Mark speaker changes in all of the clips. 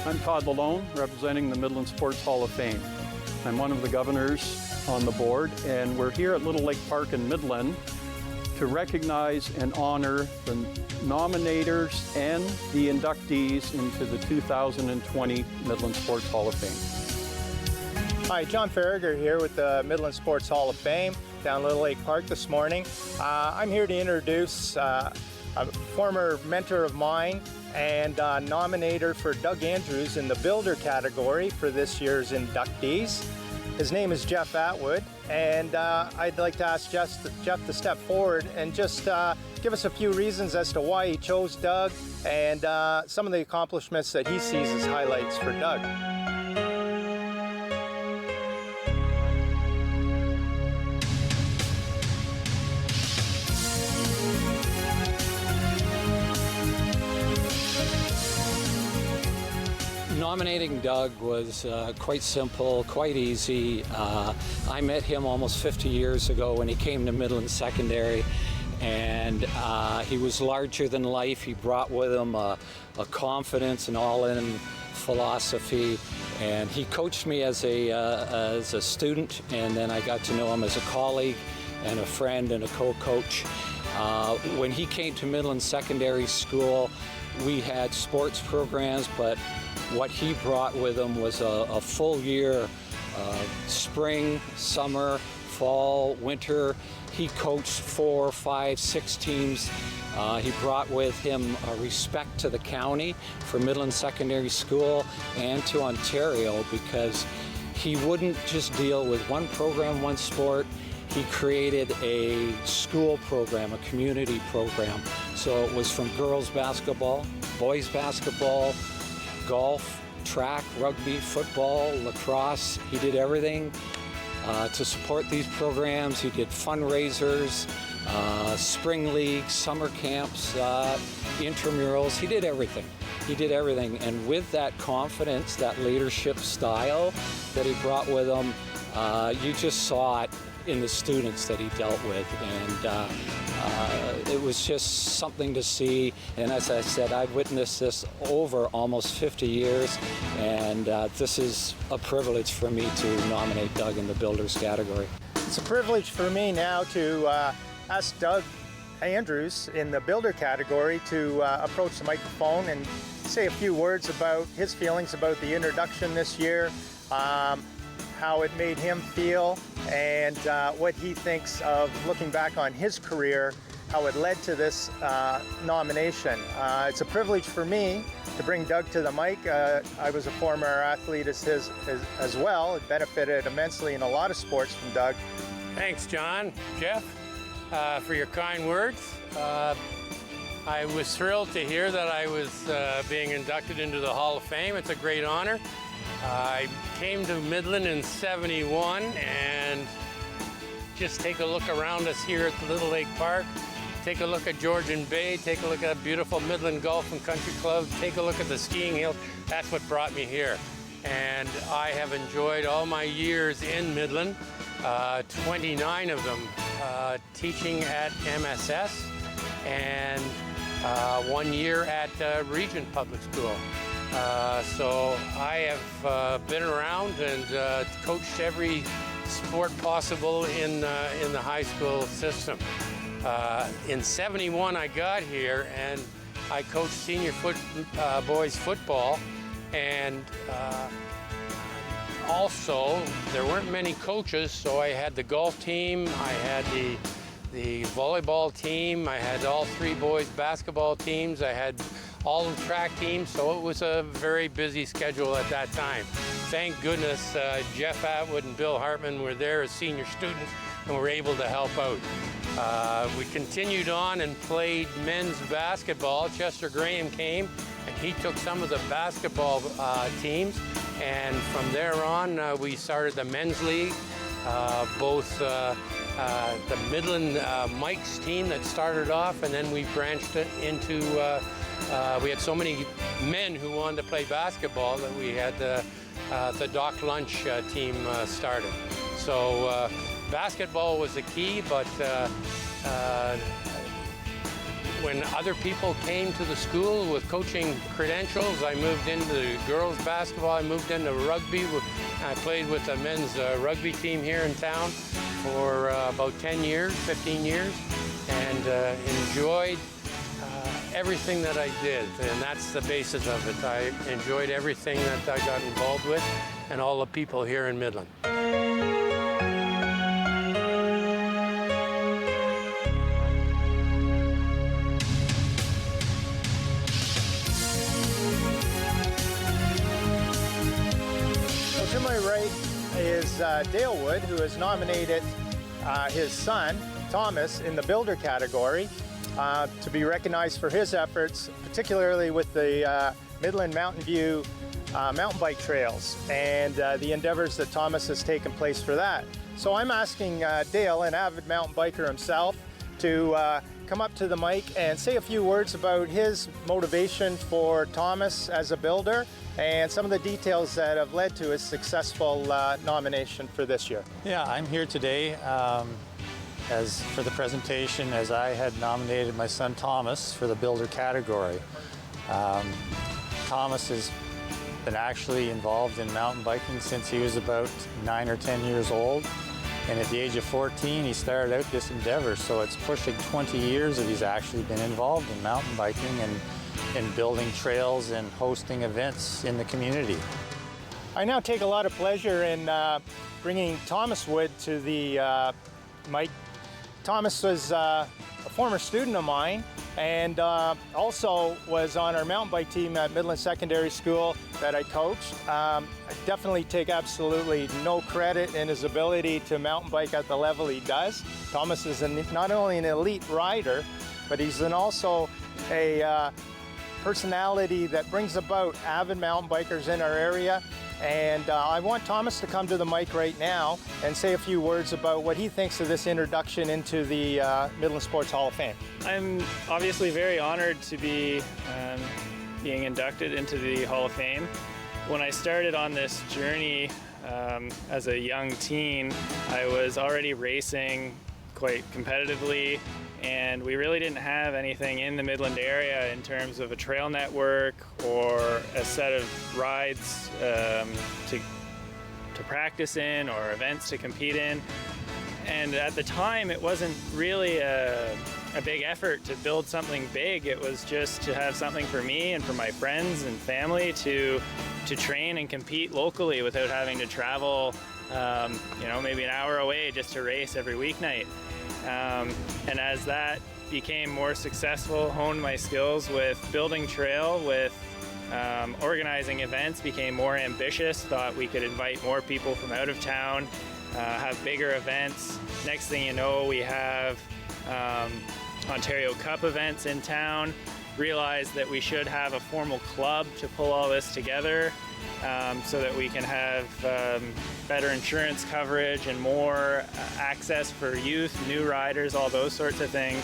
Speaker 1: I'm Todd Malone, representing the Midland Sports Hall of Fame. I'm one of the governors on the board, and we're here at Little Lake Park in Midland to recognize and honor the nominators and the inductees into the 2020 Midland Sports Hall of Fame.
Speaker 2: Hi, John Farragher here with the Midland Sports Hall of Fame down Little Lake Park this morning. I'm here to introduce a former mentor of mine and nominator for Doug Andrews in the Builder category for this year's inductees. His name is Jeff Atwood, and I'd like to ask Jeff to step forward and just give us a few reasons as to why he chose Doug and some of the accomplishments that he sees as highlights for Doug.
Speaker 3: Nominating Doug was quite simple, quite easy. I met him almost 50 years ago when he came to Midland Secondary, and he was larger than life. He brought with him a confidence and all-in philosophy, and he coached me as a student, and then I got to know him as a colleague and a friend and a co-coach. When he came to Midland Secondary School, we had sports programs, but what he brought with him was a full year, spring, summer, fall, winter. He coached 4, 5, 6 teams. He brought with him a respect to the county for Midland Secondary School and to Ontario, because he wouldn't just deal with one program, one sport. He created a school program, a community program. So it was from girls basketball, boys basketball, golf, track, rugby, football, lacrosse. He did everything to support these programs. He did fundraisers, spring leagues, summer camps, intramurals. He did everything. He did everything. And with that confidence, that leadership style that he brought with him, you just saw it in the students that he dealt with. And it was just something to see, and as I said, I've witnessed this over almost 50 years, and this is a privilege for me to nominate Doug in the Builders category.
Speaker 2: It's a privilege for me now to ask Doug Andrews in the Builder category to approach the microphone and say a few words about his feelings about the introduction this year, how it made him feel, and what he thinks of looking back on his career, how it led to this nomination. It's a privilege for me to bring Doug to the mic. I was a former athlete as well. It benefited immensely in a lot of sports from Doug.
Speaker 4: Thanks, John, Jeff, for your kind words. I was thrilled to hear that I was being inducted into the Hall of Fame. It's a great honor. I came to Midland in '71, and just take a look around us here at the Little Lake Park. Take a look at Georgian Bay, take a look at beautiful Midland Golf and Country Club, take a look at the skiing hills. That's what brought me here. And I have enjoyed all my years in Midland, 29 of them teaching at MSS, and 1 year at Regent Public School. So I have been around and coached every sport possible in the high school system. In '71 I got here, and I coached senior boys football, and also there weren't many coaches, so I had the golf team, I had the volleyball team, I had all 3 boys basketball teams, I had all the track teams, so it was a very busy schedule at that time. Thank goodness Jeff Atwood and Bill Hartman were there as senior students and were able to help out. We continued on and played men's basketball. Chester Graham came and he took some of the basketball teams, and from there on we started the men's league, both the Midland Mike's team that started off, and then we branched it into we had so many men who wanted to play basketball that we had the Doc Lunch team started. So basketball was the key, but when other people came to the school with coaching credentials, I moved into girls basketball, I moved into rugby. I played with the men's rugby team here in town for about 10 years, 15 years, and enjoyed everything that I did, and that's the basis of it. I enjoyed everything that I got involved with and all the people here in Midland.
Speaker 2: Well, to my right is Dale Wood, who has nominated his son, Thomas, in the builder category to be recognized for his efforts, particularly with the Midland Mountain View mountain bike trails and the endeavors that Thomas has taken place for that. So I'm asking Dale, an avid mountain biker himself, to come up to the mic and say a few words about his motivation for Thomas as a builder and some of the details that have led to his successful nomination for this year.
Speaker 5: Yeah, I'm here today as for the presentation as I had nominated my son Thomas for the builder category. Thomas has been actually involved in mountain biking since he was about 9 or 10 years old, and at the age of 14 he started out this endeavor, so it's pushing 20 years that he's actually been involved in mountain biking and building trails and hosting events in the community.
Speaker 2: I now take a lot of pleasure in bringing Thomas Wood to the mic. Thomas was a former student of mine and also was on our mountain bike team at Midland Secondary School that I coached. I definitely take absolutely no credit in his ability to mountain bike at the level he does. Thomas is not only an elite rider, but he's also a personality that brings about avid mountain bikers in our area. And I want Thomas to come to the mic right now and say a few words about what he thinks of this introduction into the Midland Sports Hall of Fame.
Speaker 6: I'm obviously very honored to be being inducted into the Hall of Fame. When I started on this journey as a young teen, I was already racing quite competitively, and we really didn't have anything in the Midland area in terms of a trail network or a set of rides to practice in or events to compete in. And at the time, it wasn't really a big effort to build something big. It was just to have something for me and for my friends and family to train and compete locally without having to travel maybe an hour away just to race every weeknight. And as that became more successful, honed my skills with building trail, with organizing events, became more ambitious, thought we could invite more people from out of town, have bigger events. Next thing you know, we have Ontario Cup events in town, realized that we should have a formal club to pull all this together so that we can have better insurance coverage and more access for youth, new riders, all those sorts of things.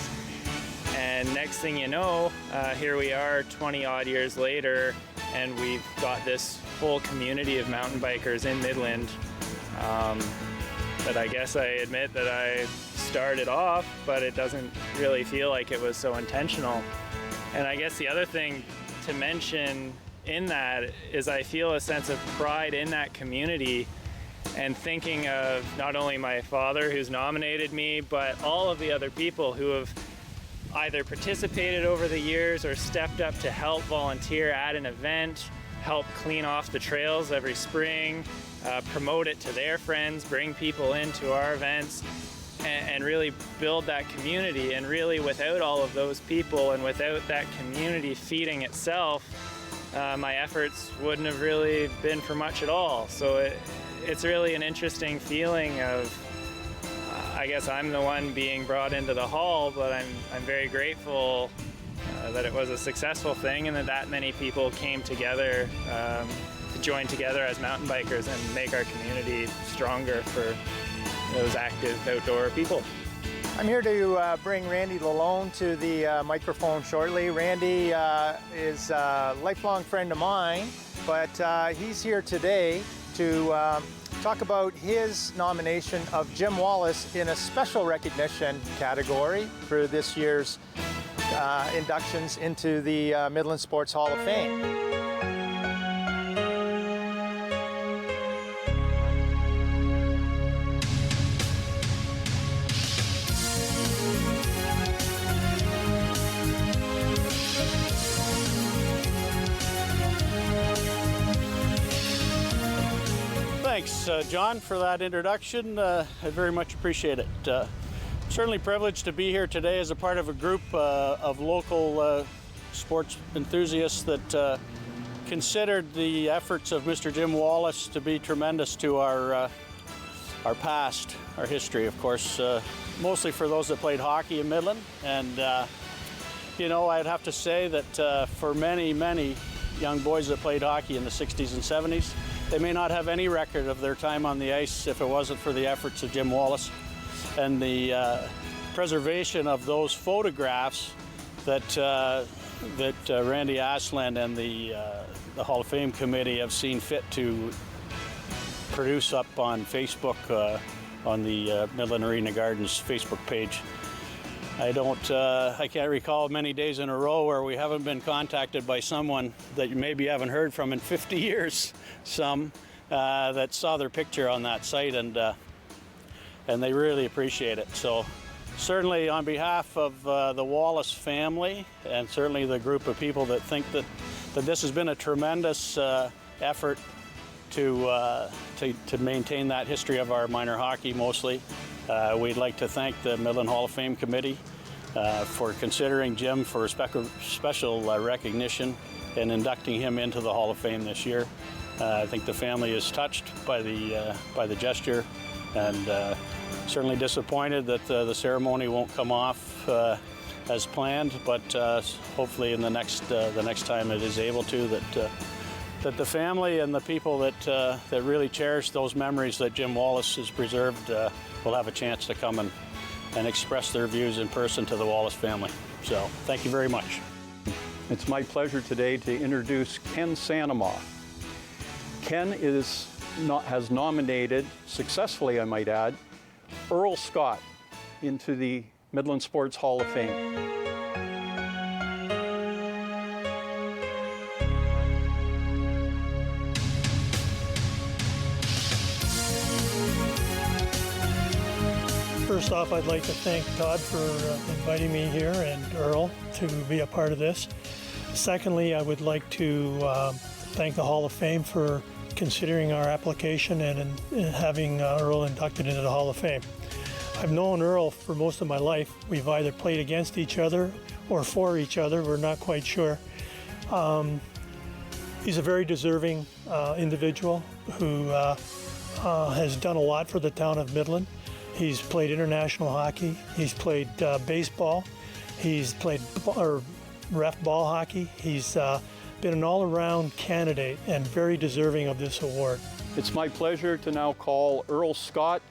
Speaker 6: And next thing you know, here we are 20 odd years later, and we've got this whole community of mountain bikers in Midland that I guess I admit that I started off, but it doesn't really feel like it was so intentional. And I guess the other thing to mention in that is I feel a sense of pride in that community, and thinking of not only my father who's nominated me, but all of the other people who have either participated over the years or stepped up to help volunteer at an event, help clean off the trails every spring, promote it to their friends, bring people into our events, and really build that community. And really, without all of those people and without that community feeding itself, my efforts wouldn't have really been for much at all. So it's really an interesting feeling of, I guess I'm the one being brought into the hall, but I'm very grateful that it was a successful thing and that many people came together to join together as mountain bikers and make our community stronger for those active outdoor people.
Speaker 2: I'm here to bring Randy Lalone to the microphone shortly. Randy is a lifelong friend of mine, but he's here today to talk about his nomination of Jim Wallace in a special recognition category for this year's inductions into the Midland Sports Hall of Fame.
Speaker 7: Thanks, John, for that introduction. I very much appreciate it. Certainly privileged to be here today as a part of a group of local sports enthusiasts that considered the efforts of Mr. Jim Wallace to be tremendous to our past, our history, of course, mostly for those that played hockey in Midland. And, you know, I'd have to say that for many, many young boys that played hockey in the 60s and 70s, they may not have any record of their time on the ice if it wasn't for the efforts of Jim Wallace and the preservation of those photographs that Randy Ashland and the Hall of Fame committee have seen fit to produce up on Facebook on the Midland Arena Gardens Facebook page. I can't recall many days in a row where we haven't been contacted by someone that you maybe haven't heard from in 50 years, that saw their picture on that site, and they really appreciate it. So certainly on behalf of the Wallace family, and certainly the group of people that think that this has been a tremendous effort to maintain that history of our minor hockey mostly, we'd like to thank the Midland Hall of Fame Committee for considering Jim for special recognition and inducting him into the Hall of Fame this year. I think the family is touched by the gesture, and certainly disappointed that the ceremony won't come off as planned. But hopefully, in the next time it is able to, that the family and the people that really cherish those memories that Jim Wallace has preserved will have a chance to come and express their views in person to the Wallace family. So thank you very much.
Speaker 1: It's my pleasure today to introduce Ken Sanamaw. Ken has nominated, successfully I might add, Earl Scott into the Midland Sports Hall of Fame.
Speaker 8: First off, I'd like to thank Todd for inviting me here and Earl to be a part of this. Secondly, I would like to thank the Hall of Fame for considering our application and having Earl inducted into the Hall of Fame. I've known Earl for most of my life. We've either played against each other or for each other. We're not quite sure. He's a very deserving individual who has done a lot for the town of Midland. He's played international hockey. He's played baseball. He's played ref ball hockey. He's been an all-around candidate and very deserving of this award.
Speaker 1: It's my pleasure to now call Earl Scott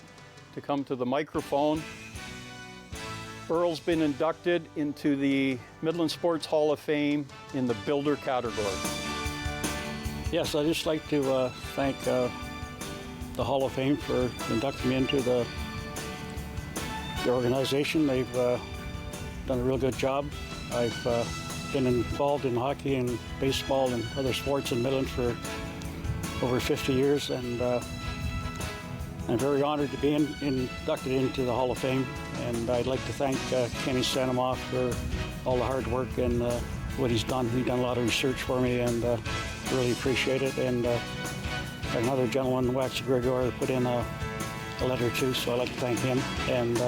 Speaker 1: to come to the microphone. Earl's been inducted into the Midland Sports Hall of Fame in the Builder category.
Speaker 9: Yes, I'd just like to thank the Hall of Fame for inducting me into the organization. They've done a real good job. I've been involved in hockey and baseball and other sports in Midland for over 50 years, and I'm very honored to be inducted into the Hall of Fame. And I'd like to thank Kenny Sanamaw for all the hard work and what he's done. He's done a lot of research for me, and really appreciate it. And another gentleman, Waxy Gregor, put in a letter too, so I'd like to thank him. And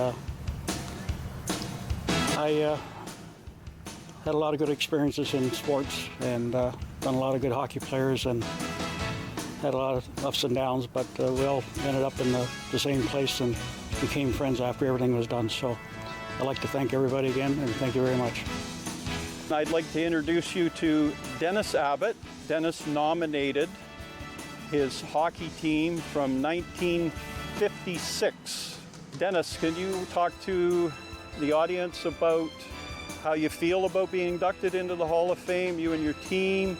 Speaker 9: I had a lot of good experiences in sports, and done a lot of good hockey players, and had a lot of ups and downs, but we all ended up in the same place and became friends after everything was done. So I'd like to thank everybody again, and thank you very much.
Speaker 1: I'd like to introduce you to Dennis Abbott. Dennis nominated his hockey team from 1956. Dennis, can you talk to the audience about how you feel about being inducted into the Hall of Fame, you and your team,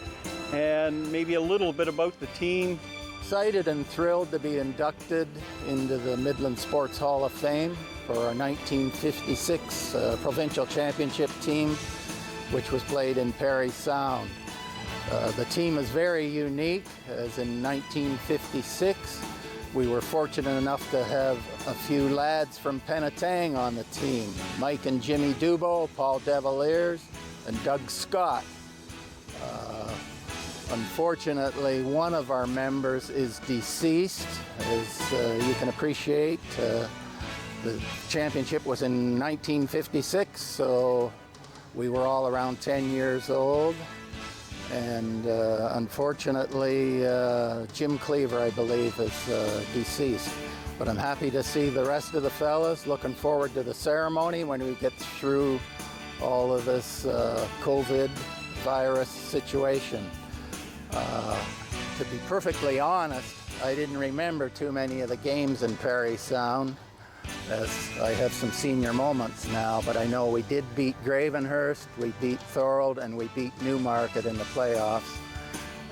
Speaker 1: and maybe a little bit about the team?
Speaker 10: Excited and thrilled to be inducted into the Midland Sports Hall of Fame for our 1956 provincial championship team. which was played in Parry Sound. The team is very unique, as in 1956, we were fortunate enough to have a few lads from Penetang on the team. Mike and Jimmy Dubo, Paul Devaliers, and Doug Scott. Unfortunately, one of our members is deceased. As you can appreciate, the championship was in 1956, so we were all around 10 years old. And unfortunately, Jim Cleaver, I believe, is deceased. But I'm happy to see the rest of the fellas. Looking forward to the ceremony when we get through all of this COVID virus situation. To be perfectly honest, I didn't remember too many of the games in Parry Sound, as I have some senior moments now, but I know we did beat Gravenhurst, we beat Thorold, and we beat Newmarket in the playoffs.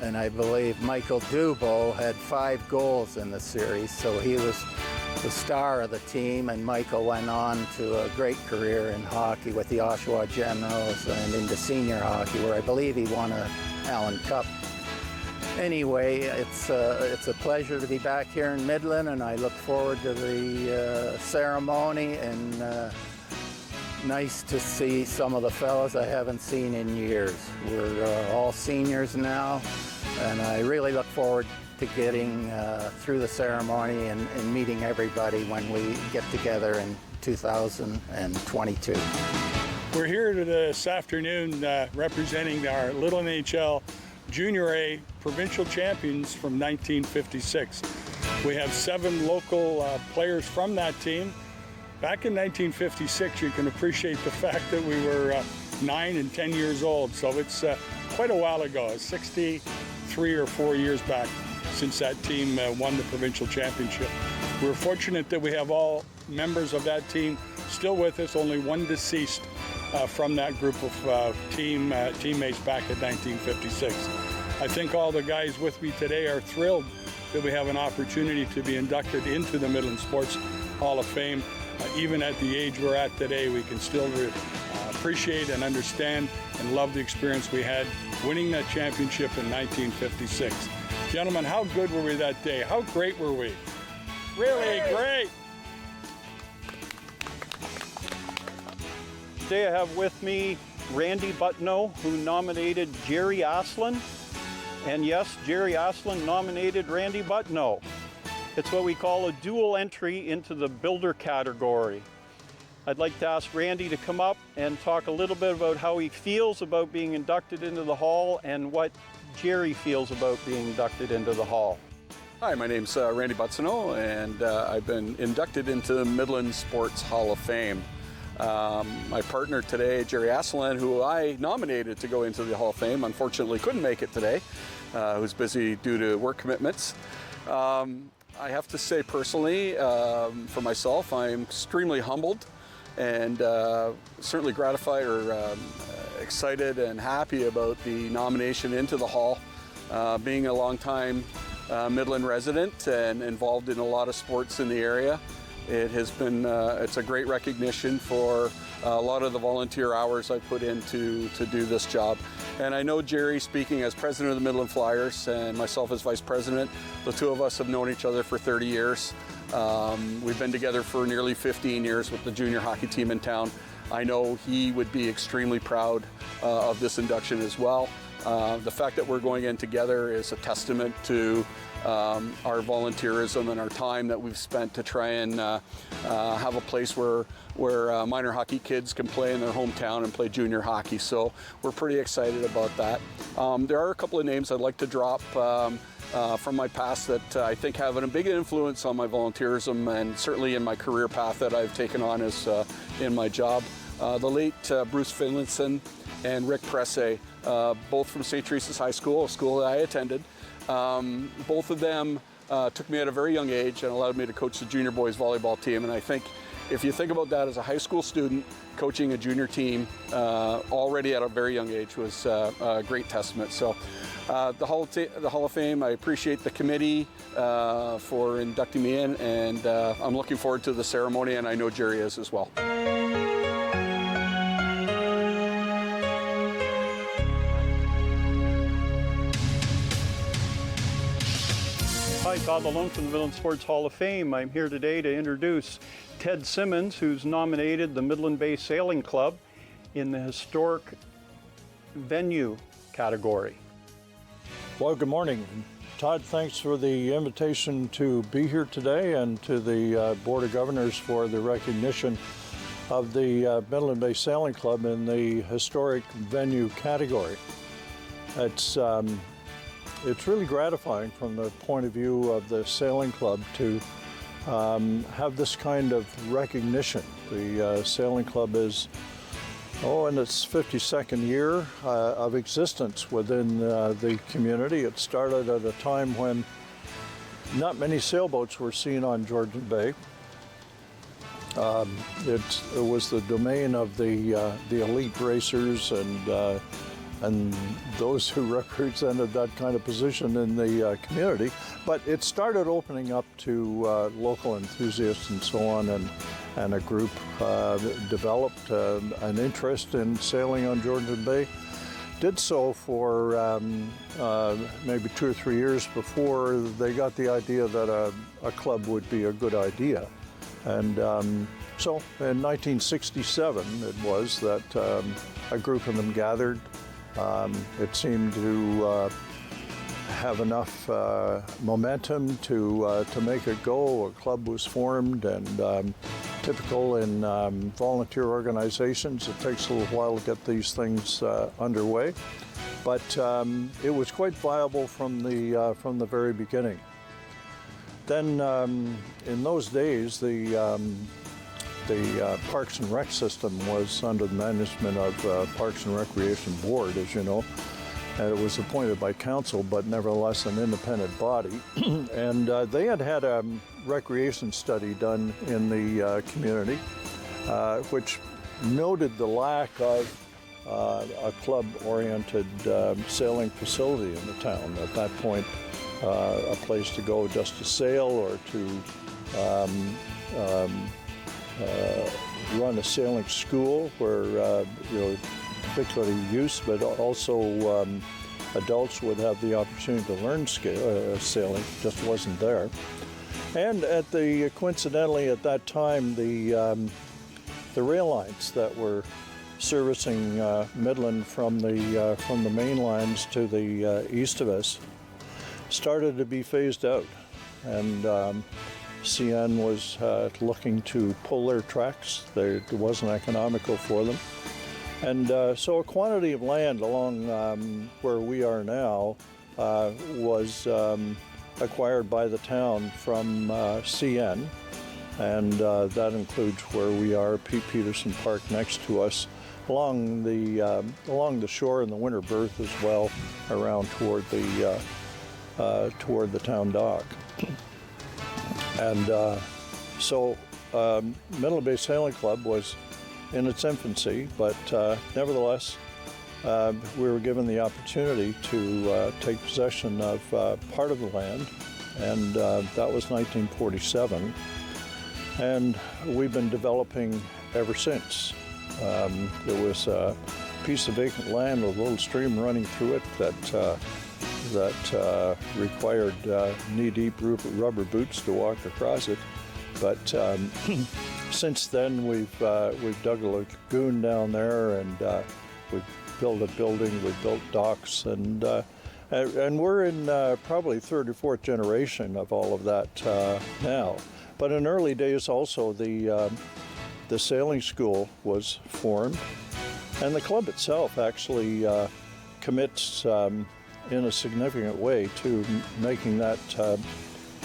Speaker 10: And I believe Michael Dubo had 5 goals in the series, so he was the star of the team, and Michael went on to a great career in hockey with the Oshawa Generals and into senior hockey, where I believe he won a Allen Cup. Anyway, it's a pleasure to be back here in Midland, and I look forward to the ceremony, and nice to see some of the fellas I haven't seen in years. We're all seniors now, and I really look forward to getting through the ceremony and meeting everybody when we get together in 2022.
Speaker 11: We're here this afternoon representing our Little NHL Junior A provincial champions from 1956. We have 7 local players from that team. Back in 1956, you can appreciate the fact that we were 9 and 10 years old, so it's quite a while ago, 63 or 4 years back since that team won the provincial championship. We're fortunate that we have all members of that team still with us, only one deceased from that group of teammates back in 1956. I think all the guys with me today are thrilled that we have an opportunity to be inducted into the Midland Sports Hall of Fame. Even at the age we're at today, we can still appreciate and understand and love the experience we had winning that championship in 1956. Gentlemen, how good were we that day? How great were we? Really great!
Speaker 1: Today I have with me Randy Buttnow, who nominated Jerry Aslin. And yes, Jerry Aslin nominated Randy Buttnow. It's what we call a dual entry into the builder category. I'd like to ask Randy to come up and talk a little bit about how he feels about being inducted into the Hall and what Jerry feels about being inducted into the Hall.
Speaker 12: Hi, my name's Randy Buttnow, and I've been inducted into the Midland Sports Hall of Fame. My partner today, Jerry Aslin, who I nominated to go into the Hall of Fame, unfortunately couldn't make it today, who's busy due to work commitments. I have to say personally, for myself, I'm extremely humbled and certainly gratified or excited and happy about the nomination into the Hall. Being a longtime Midland resident and involved in a lot of sports in the area, it has been, it's a great recognition for a lot of the volunteer hours I put in to do this job. And I know Jerry, speaking as president of the Midland Flyers, and myself as vice president, the two of us have known each other for 30 years. We've been together for nearly 15 years with the junior hockey team in town. I know he would be extremely proud of this induction as well. The fact that we're going in together is a testament to our volunteerism and our time that we've spent to try and have a place where minor hockey kids can play in their hometown and play junior hockey. So we're pretty excited about that. There are a couple of names I'd like to drop from my past that I think have a big influence on my volunteerism and certainly in my career path that I've taken on as in my job. The late Bruce Finlinson and Rick Presse, both from St. Teresa's High School, a school that I attended. Both of them took me at a very young age and allowed me to coach the junior boys volleyball team. And I think if you think about that as a high school student, coaching a junior team already at a very young age was a great testament. So the Hall of Fame, I appreciate the committee for inducting me in, and I'm looking forward to the ceremony, and I know Jerry is as well.
Speaker 1: Hi, Todd Malone from the Midland Sports Hall of Fame. I'm here today to introduce Ted Simmons, who's nominated the Midland Bay Sailing Club in the Historic Venue category.
Speaker 13: Well, good morning. Todd, thanks for the invitation to be here today, and to the Board of Governors for the recognition of the Midland Bay Sailing Club in the Historic Venue category. It's really gratifying from the point of view of the sailing club to have this kind of recognition. The sailing club is in its 52nd year of existence within the community. It started at a time when not many sailboats were seen on Georgian Bay. It was the domain of the elite racers and those who represented that kind of position in the community. But it started opening up to local enthusiasts and so on, and a group developed an interest in sailing on Georgian Bay. Did so for maybe 2 or 3 years before they got the idea that a club would be a good idea. And so in 1967 it was that a group of them gathered. It seemed to have enough momentum to make it go. A club was formed, and typical in volunteer organizations, it takes a little while to get these things underway. But it was quite viable from the very beginning. Then in those days, the Parks and Rec system was under the management of Parks and Recreation Board, as you know, and it was appointed by council, but nevertheless an independent body. And they had a recreation study done in the community, which noted the lack of a club-oriented sailing facility in the town. At that point, a place to go just to sail or to run a sailing school where particularly youth, but also adults would have the opportunity to learn sailing. Just wasn't there. And coincidentally at that time, the rail lines that were servicing Midland from the main lines to the east of us started to be phased out, and CN was looking to pull their tracks. It wasn't economical for them. And so a quantity of land along where we are now was acquired by the town from CN, and that includes where we are, Pete Peterson Park next to us, along the shore in the winter berth as well, around toward the town dock. And so Midland Bay Sailing Club was in its infancy, but nevertheless, we were given the opportunity to take possession of part of the land, and that was 1947. And we've been developing ever since. There was a piece of vacant land with a little stream running through it that required knee-deep rubber boots to walk across it. But since then, we've dug a lagoon down there, and we've built a building, we've built docks, and we're in probably third or fourth generation of all of that now. But in early days, also the sailing school was formed, and the club itself actually commits in a significant way to making that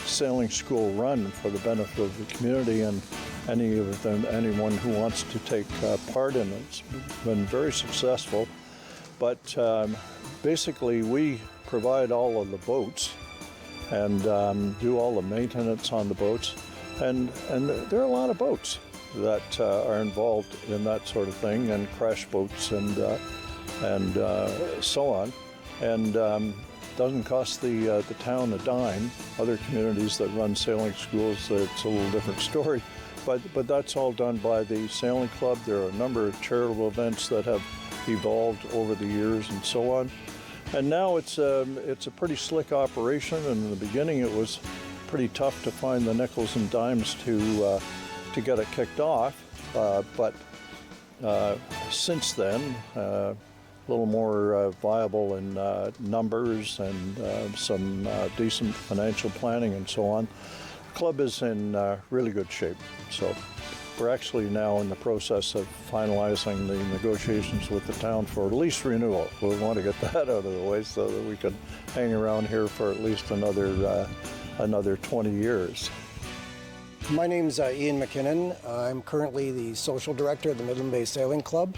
Speaker 13: sailing school run for the benefit of the community and anyone who wants to take part in it. It's been very successful, but basically we provide all of the boats and do all the maintenance on the boats, and there are a lot of boats that are involved in that sort of thing, and crash boats and so on. And doesn't cost the town a dime. Other communities that run sailing schools, it's a little different story. But that's all done by the sailing club. There are a number of charitable events that have evolved over the years and so on. And now it's a pretty slick operation, and in the beginning it was pretty tough to find the nickels and dimes to get it kicked off, but since then, a little more viable in numbers and some decent financial planning and so on. The club is in really good shape. So we're actually now in the process of finalizing the negotiations with the town for lease renewal. We want to get that out of the way so that we can hang around here for at least another 20 years.
Speaker 14: My name's Ian McKinnon. I'm currently the social director of the Midland Bay Sailing Club.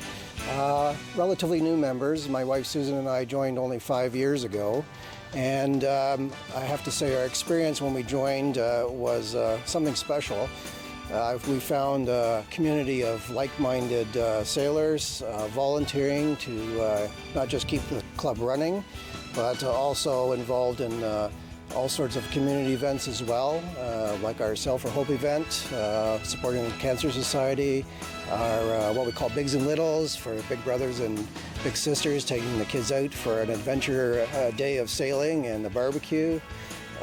Speaker 14: Relatively new members. My wife Susan and I joined only 5 years ago. And I have to say our experience when we joined was something special. We found a community of like-minded sailors volunteering to not just keep the club running, but also involved in all sorts of community events as well, like our Sail for Hope event, supporting the Cancer Society, our what we call Bigs and Littles for Big Brothers and Big Sisters, taking the kids out for an adventure day of sailing and the barbecue.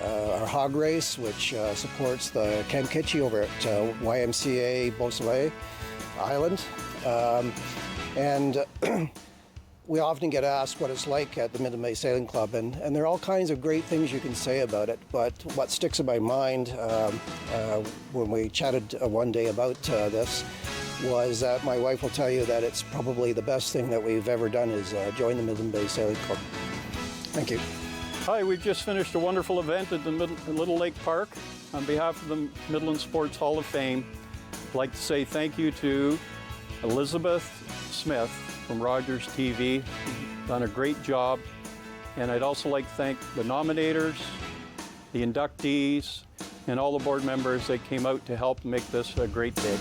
Speaker 14: Our hog race, which supports the Camp Kitchee over at YMCA Beausoleil Island. We often get asked what it's like at the Midland Bay Sailing Club, and there are all kinds of great things you can say about it, but what sticks in my mind when we chatted one day about this was that my wife will tell you that it's probably the best thing that we've ever done is join the Midland Bay Sailing Club. Thank you.
Speaker 1: Hi, we've just finished a wonderful event at the Little Lake Park. On behalf of the Midland Sports Hall of Fame, I'd like to say thank you to Elizabeth Smith from Rogers TV. You've done a great job. And I'd also like to thank the nominators, the inductees, and all the board members that came out to help make this a great day.